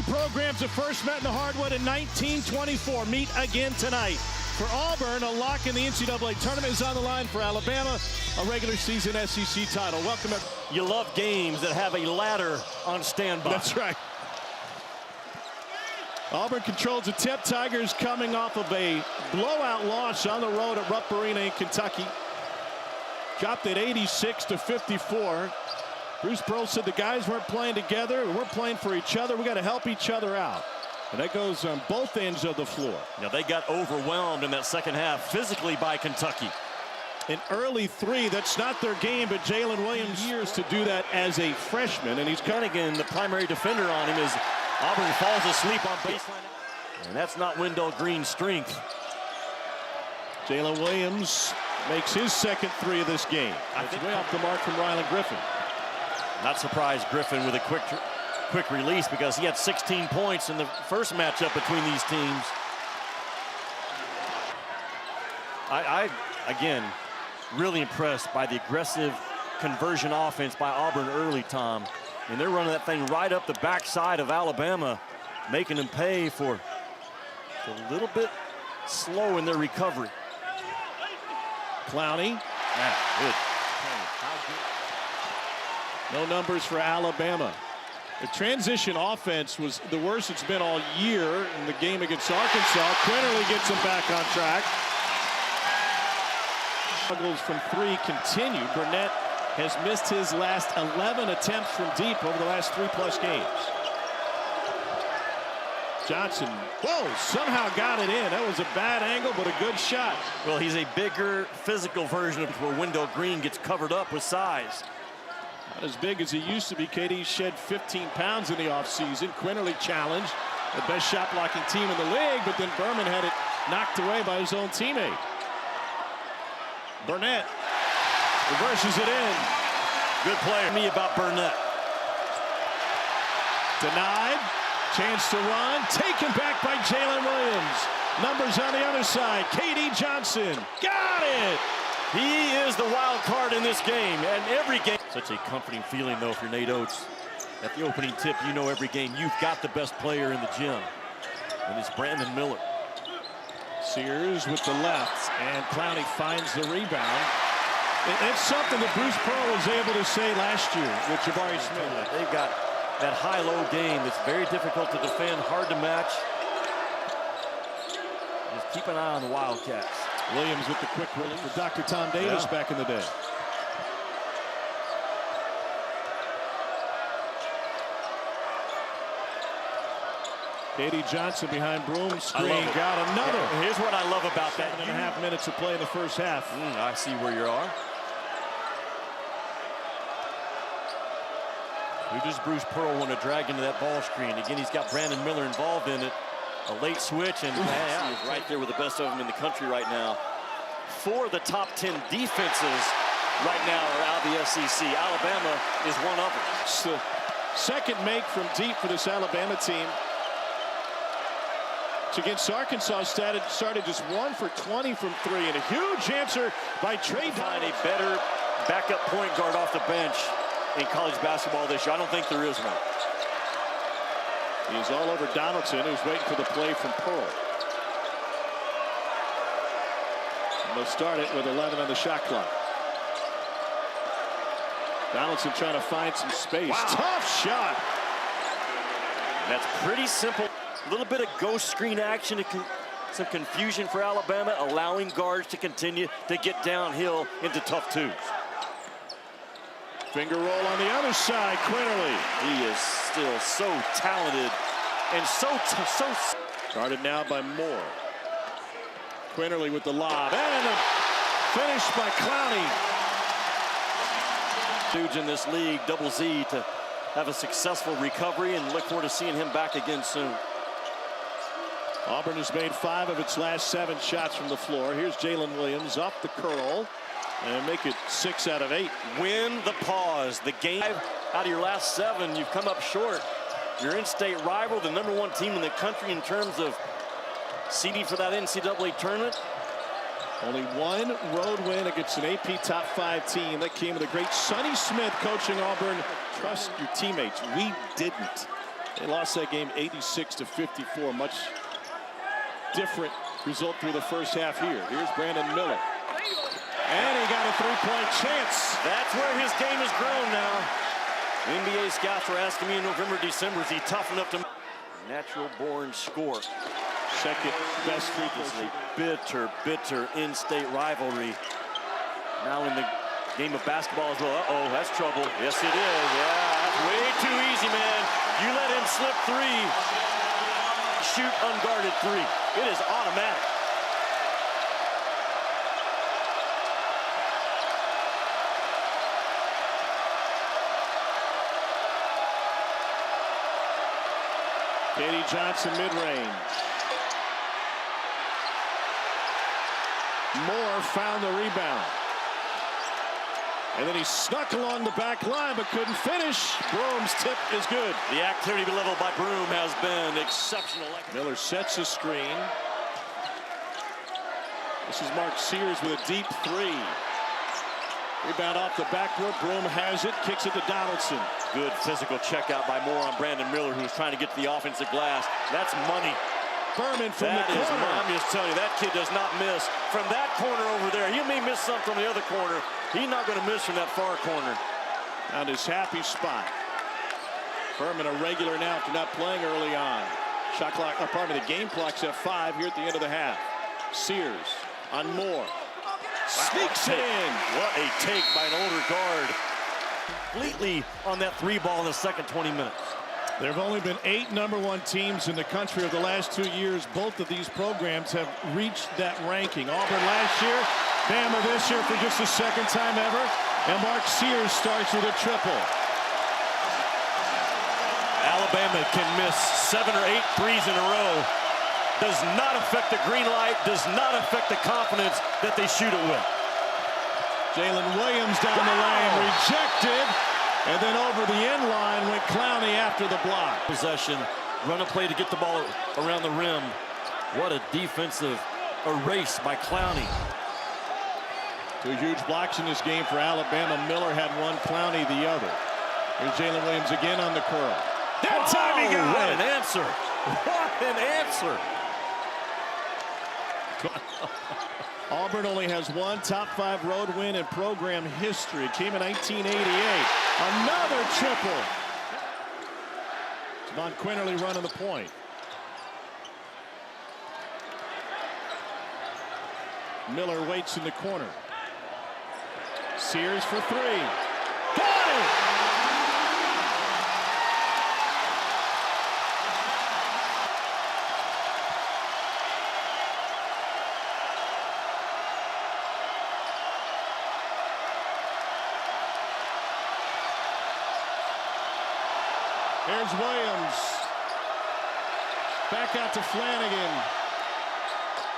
programs that first met in the hardwood in 1924 meet again tonight. For Auburn, a lock in the NCAA tournament is on the line. For Alabama, a regular season SEC title. Welcome. You love games that have a ladder on standby. That's right. Auburn controls the tip. Tigers coming off of a blowout loss on the road at Rupp Arena in Kentucky. Dropped at 86-54. Bruce Pearl said the guys weren't playing together. We're playing for each other. We got to help each other out. And that goes on both ends of the floor. Now they got overwhelmed in that second half physically by Kentucky. An early three, that's not their game, but Jalen Williams years to do that as a freshman. And he's Cunningham, the primary defender on him, as Auburn falls asleep on baseline. And that's not Wendell Green's strength. Jalen Williams makes his second three of this game. It's way off the mark from Rylan Griffin. Not surprised Griffin with a quick release, because he had 16 points in the first matchup between these teams. I again, really impressed by the aggressive conversion offense by Auburn early, Tom. And they're running that thing right up the backside of Alabama, making them pay for a little bit slow in their recovery. Clowney. Yeah, good. No numbers for Alabama. The transition offense was the worst it's been all year in the game against Arkansas. Quinterly gets them back on track. Struggles from three continue. Burnett has missed his last 11 attempts from deep over the last 3+ games. Johnson, somehow got it in. That was a bad angle, but a good shot. Well, he's a bigger, physical version of where Wendell Green gets covered up with size. Not as big as he used to be. KD shed 15 pounds in the offseason. Quinterly challenged, the best shot blocking team in the league, but then Berman had it knocked away by his own teammate. Burnett reverses it in. Good player. Me about Burnett. Denied. Chance to run. Taken back by Jalen Williams. Numbers on the other side. KD Johnson. Got it. He is the wild card in this game, and every game. Such a comforting feeling, though, for Nate Oates. At the opening tip, you know every game you've got the best player in the gym, and it's Brandon Miller. Sears with the left, and Clowney finds the rebound. It's something that Bruce Pearl was able to say last year with Jabari Smith. They've got that high-low game that's very difficult to defend, hard to match. Just keep an eye on the Wildcats. Williams with the quick release for Dr. Tom Davis back in the day. KD Johnson behind Broom's screen. Got another. Yeah, here's what I love about that. 7.5 minutes to play in the first half. I see where you are. Who does Bruce Pearl want to drag into that ball screen? Again, he's got Brandon Miller involved in it. A late switch, and he's right there with the best of them in the country right now. 4 of the top 10 defenses right now are out of the SEC. Alabama is one of them. It's the second make from deep for this Alabama team. It's against Arkansas, started just 1 for 20 from 3, and a huge answer by Trey. Find a better backup point guard off the bench in college basketball this year. I don't think there is one. He's all over Donaldson, who's waiting for the play from Pearl. And they'll start it with 11 on the shot clock. Donaldson trying to find some space. Wow. Tough shot. That's pretty simple. A little bit of ghost screen action, some confusion for Alabama, allowing guards to continue to get downhill into tough twos. Finger roll on the other side, Quinterly. He is still so talented and so. Guarded now by Moore. Quinterly with the lob, and a finish by Clowney. Dudes in this league, Double Z, to have a successful recovery, and look forward to seeing him back again soon. Auburn has made 5 of its last 7 shots from the floor. Here's Jalen Williams off the curl. And make it 6 out of 8. Win the pause. The game out of your last 7, you've come up short. Your in-state rival, the #1 team in the country in terms of seeding for that NCAA tournament. Only 1 road win against an AP top 5 team. That came with a great Sonny Smith coaching Auburn. Trust your teammates. We didn't. They lost that game 86-54. Much different result through the first half here. Here's Brandon Miller. And he got a three-point chance. That's where his game has grown now. NBA scouts were asking me in November, December, is he tough enough to... Natural-born score. Second best free throw. This is a bitter, bitter in-state rivalry. Now in the game of basketball as well. Uh-oh, that's trouble. Yes, it is. Yeah, that's way too easy, man. You let him slip three. Shoot unguarded three. It is automatic. Katie Johnson mid-range. Moore found the rebound. And then he snuck along the back line but couldn't finish. Broom's tip is good. The activity level by Broom has been exceptional. Miller sets a screen. This is Mark Sears with a deep three. Rebound off the backboard. Broom has it, kicks it to Donaldson. Good physical check out by Moore on Brandon Miller, who was trying to get to the offensive glass. That's money. Berman from That the is corner. money. I'm just telling you, that kid does not miss from that corner over there. He may miss some from the other corner. He's not going to miss from that far corner. On his happy spot. Berman a regular now after not playing early on. Shot clock, the game clock's at 5 here at the end of the half. Sears on Moore. Sneaks it in. What a take by an older guard. Completely on that three ball in the second 20 minutes. There have only been 8 #1 teams in the country over the last 2 years. Both of these programs have reached that ranking. Auburn last year, Bama this year for just the second time ever. And Mark Sears starts with a triple. Alabama can miss 7 or 8 threes in a row. Does not affect the green light, does not affect the confidence that they shoot it with. Jalen Williams down the lane, rejected. And then over the end line went Clowney after the block. Possession, run a play to get the ball around the rim. What a defensive erase by Clowney. 2 huge blocks in this game for Alabama. Miller had one, Clowney the other. Here's Jalen Williams again on the curl. That time he got what it. an answer. What an answer. Auburn only has one top 5 road win in program history. It came in 1988. Another triple. Von Quinterly running the point. Miller waits in the corner. Sears for 3. Got it! Here's Williams. Back out to Flanagan.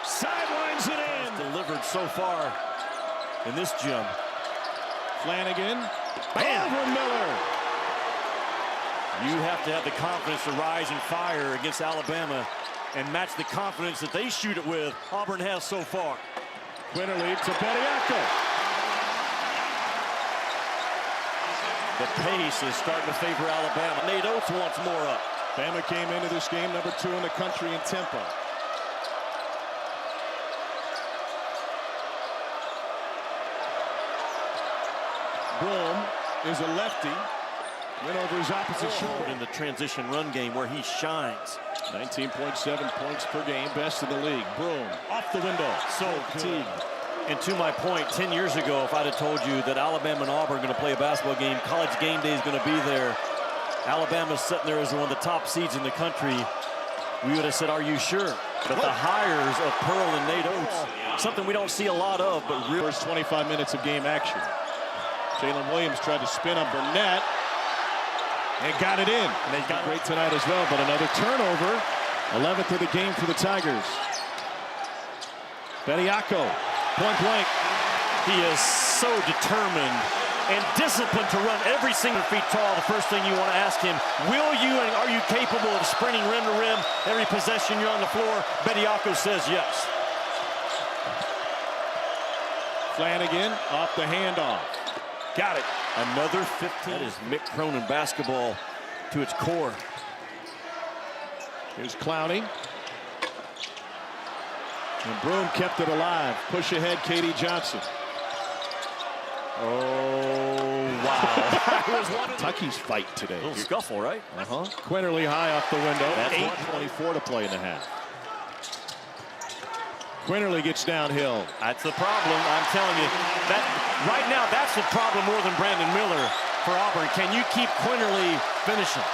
Sidelines it in. Delivered so far in this gym. Flanagan. Bam! Over Miller. You have to have the confidence to rise and fire against Alabama and match the confidence that they shoot it with. Auburn has so far. Quinterly to Bediako. The pace is starting to favor Alabama. Nate Oates wants more up. Bama came into this game #2 in the country in tempo. Broom is a lefty. Went over his opposite shoulder. In the transition run game where he shines. 19.7 points per game, best in the league. Broom off the window. So good. And to my point, 10 years ago, if I'd have told you that Alabama and Auburn are going to play a basketball game, College Game Day is going to be there, Alabama's sitting there as one of the top seeds in the country, we would have said, are you sure? But the hires of Pearl and Nate Oates, something we don't see a lot of, but really. First 25 minutes of game action. Jalen Williams tried to spin on Burnett and got it in. And they got great tonight as well, but another turnover. 11th of the game for the Tigers. Bediako. Point blank. He is so determined and disciplined to run every single feet tall. The first thing you want to ask him, will you and are you capable of sprinting rim to rim every possession you're on the floor? Bediako says yes. Flanagan off the handoff. Got it. Another 15. That is Mick Cronin basketball to its core. Here's Clowney. And Broom kept it alive. Push ahead, Katie Johnson. Oh, wow. Kentucky's fight today. A little scuffle, right? Quinterly high off the window. That's 8:24 to play in the half. Quinterly gets downhill. That's the problem. I'm telling you, that right now, that's the problem more than Brandon Miller for Auburn. Can you keep Quinterly finishing?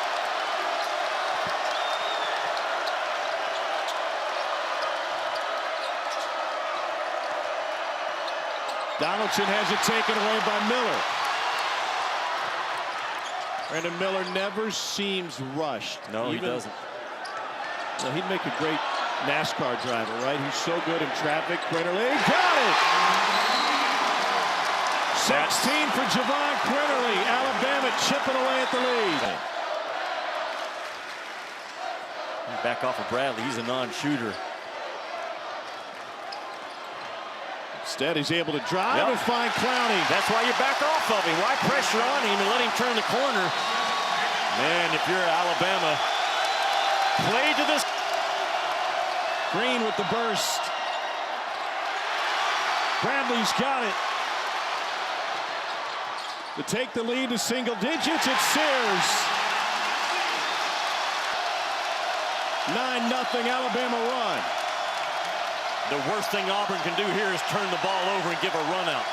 Donaldson has it taken away by Miller. Brandon Miller never seems rushed. No, he doesn't. Well, he'd make a great NASCAR driver, right? He's so good in traffic. Quinterly got it! 16 for Javon Quinterly. Alabama chipping away at the lead. Back off of Bradley. He's a non-shooter. Instead, he's able to drive and find Clowney. That's why you back off of him. Why pressure on him and let him turn the corner? Man, if you're Alabama, play to this. Green with the burst. Bradley's got it. To take the lead to single digits, it's Sears. 9-0 Alabama run. The worst thing Auburn can do here is turn the ball over and give a run out.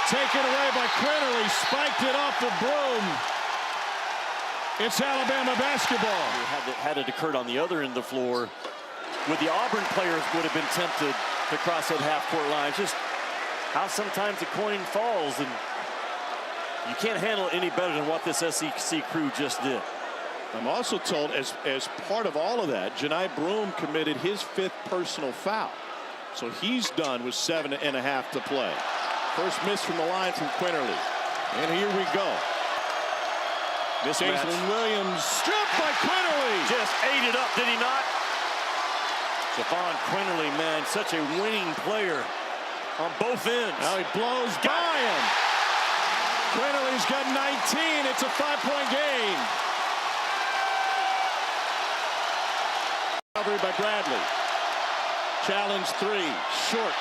Taken away by Quinterly, spiked it off the Broom. It's Alabama basketball. Had it occurred on the other end of the floor, would the Auburn players would have been tempted to cross that half-court line. Just how sometimes the coin falls, and you can't handle it any better than what this SEC crew just did. I'm also told as part of all of that, Janai Broom committed his 5th personal foul. So he's done with 7.5 to play. First miss from the line from Quinterly. And here we go. Mismatch. Jason Williams stripped by Quinterly. Just ate it up, did he not? Javon Quinterly, man, such a winning player on both ends. Now he blows by him. Quinterly's got 19. It's a 5-point game. Recovery by Bradley. Challenge 3, short.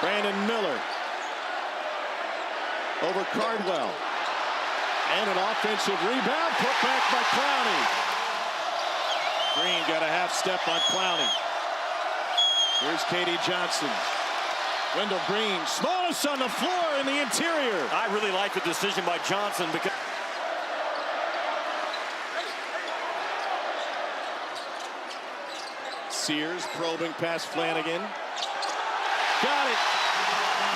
Brandon Miller over Cardwell. And an offensive rebound put back by Clowney. Green got a half step on Clowney. Here's Katie Johnson. Wendell Green, smallest on the floor in the interior. I really like the decision by Johnson because Sears probing past Flanagan. Got it.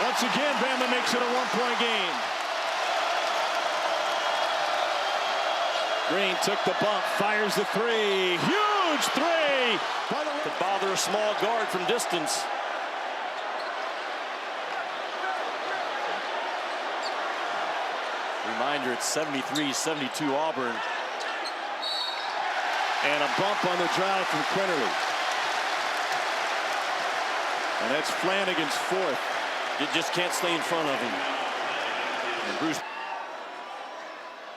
Once again, Bama makes it a 1-point game. Green took the bump, fires the 3. Huge 3. to bother a small guard from distance. Reminder, it's 73-72 Auburn. And a bump on the drive from Quinterly. And that's Flanagan's 4th. You just can't stay in front of him. And Bruce.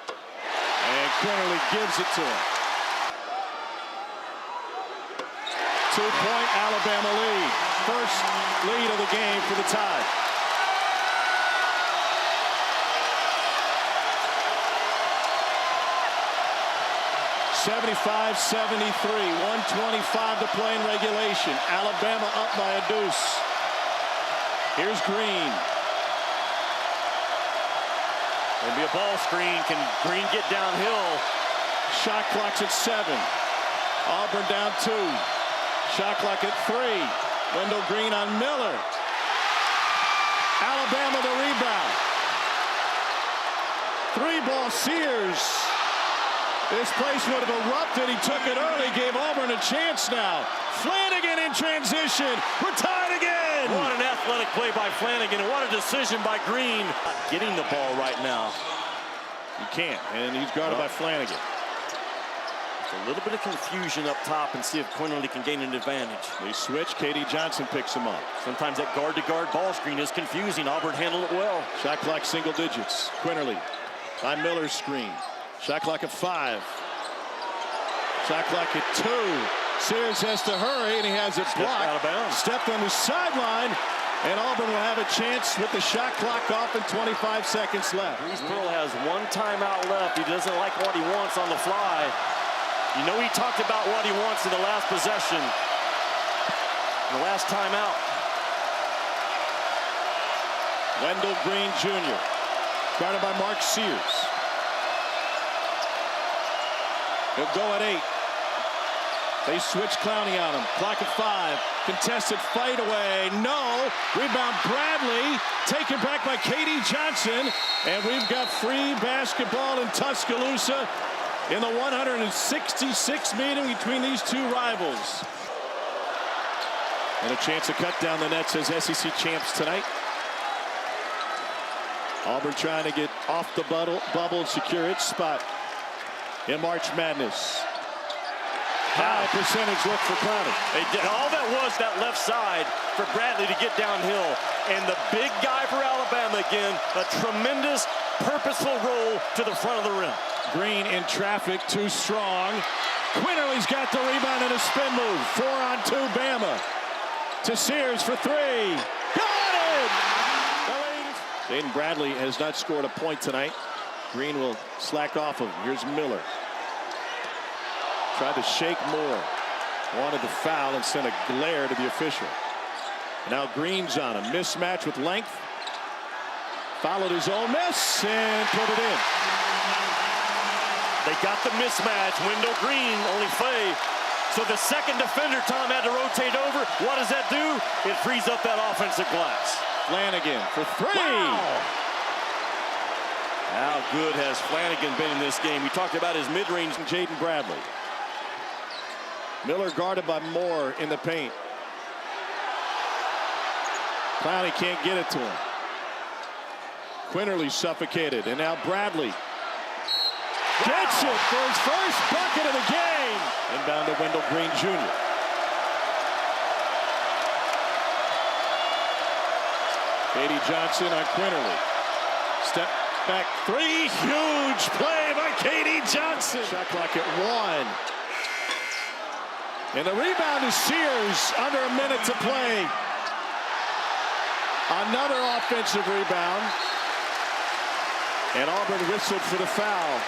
And Quinterly gives it to him. 2-point Alabama lead. First lead of the game for the Tide. (75-73), 1:25 to play in regulation. Alabama up by a deuce. Here's Green. There'll be a ball screen. Can Green get downhill? Shot clock's at 7. Auburn down 2. Shot clock at 3. Wendell Green on Miller. Alabama the rebound. 3-ball Sears. This place would have erupted. He took it early, gave Auburn a chance now. Flanagan in transition. We're tied again. What an athletic play by Flanagan, and what a decision by Green. Not getting the ball right now. He can't, and he's guarded by Flanagan. A little bit of confusion up top and see if Quinterly can gain an advantage. They switch. Katie Johnson picks him up. Sometimes that guard-to-guard ball screen is confusing. Auburn handled it well. Shot clock single digits. Quinterly on Miller's screen. Shot clock at 5. Shot clock at 2. Sears has to hurry, and he has it blocked. Out of bounds. Stepped on the sideline, and Auburn will have a chance with the shot clock off and 25 seconds left. Bruce Pearl has one timeout left. He doesn't like what he wants on the fly. You know, he talked about what he wants in the last possession, the last timeout. Wendell Green Jr. guarded by Mark Sears. He'll go at 8. They switch Clowney on him. Clock at 5. Contested fight away. No. Rebound Bradley. Taken back by Katie Johnson. And we've got free basketball in Tuscaloosa in the 166th meeting between these two rivals. And a chance to cut down the nets as SEC champs tonight. Auburn trying to get off the bubble and secure its spot in March Madness. High percentage look for Clowney. They did all that was that left side for Bradley to get downhill. And the big guy for Alabama again, a tremendous purposeful roll to the front of the rim. Green in traffic, too strong. Quinterly's got the rebound and a spin move. 4-on-2 Bama. To Sears for 3. Got it! Jaden Bradley has not scored a point tonight. Green will slack off him. Here's Miller. Tried to shake Moore. Wanted to foul and sent a glare to the official. Now Green's on him. Mismatch with length. Followed his own miss and put it in. They got the mismatch. Wendell Green only Faye. So the second defender, Tom, had to rotate over. What does that do? It frees up that offensive glass. Flanagan for 3. Wow. How good has Flanagan been in this game? We talked about his mid-range. Jaden Bradley. Miller guarded by Moore in the paint. Clowney can't get it to him. Quinterly suffocated, and now Bradley gets it for his first bucket of the game. Inbound to Wendell Green Jr. Katie Johnson on Quinterly. Step back 3. Huge play by Katie Johnson. Shot clock at 1. And the rebound is Sears. Under a minute to play. Another offensive rebound. And Auburn whistled for the foul.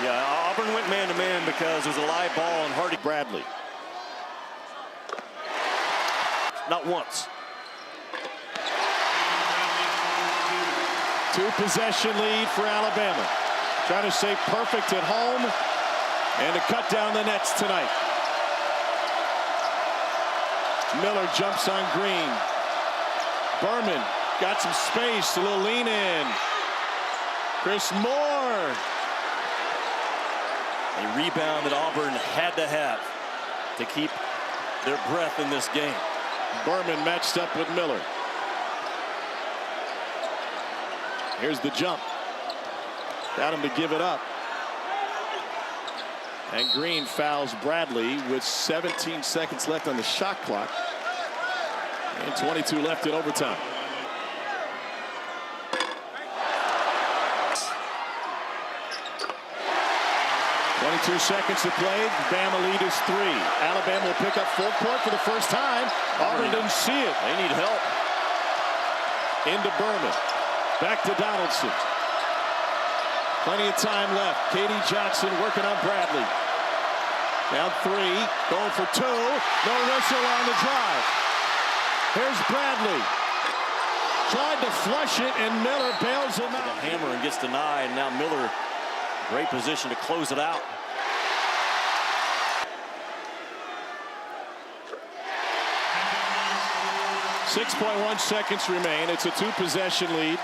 Yeah, Auburn went man-to-man because it was a live ball and Hardy. Bradley. Not once. 2-possession lead for Alabama. Trying to stay perfect at home and to cut down the nets tonight. Miller jumps on Green. Berman got some space, a little lean in. Chris Moore. A rebound that Auburn had to have to keep their breath in this game. Berman matched up with Miller. Here's the jump. Got him to give it up. And Green fouls Bradley with 17 seconds left on the shot clock. And 22 left in overtime. 22 seconds to play. Bama lead is 3. Alabama will pick up full court for the first time. Auburn didn't see it. They need help. Into Berman. Back to Donaldson. Plenty of time left. Katie Johnson working on Bradley. Down 3. Going for 2. No whistle on the drive. Here's Bradley. Tried to flush it, and Miller bails him out. The hammer and gets denied. Now Miller, great position to close it out. .1 seconds remain. It's a 2-possession lead.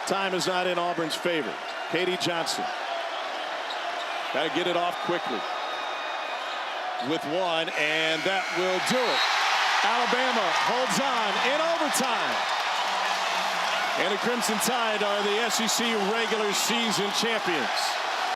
Time is not in Auburn's favor. Katie Johnson. Got to get it off quickly. With 1, and that will do it. Alabama holds on in overtime. And the Crimson Tide are the SEC regular season champions.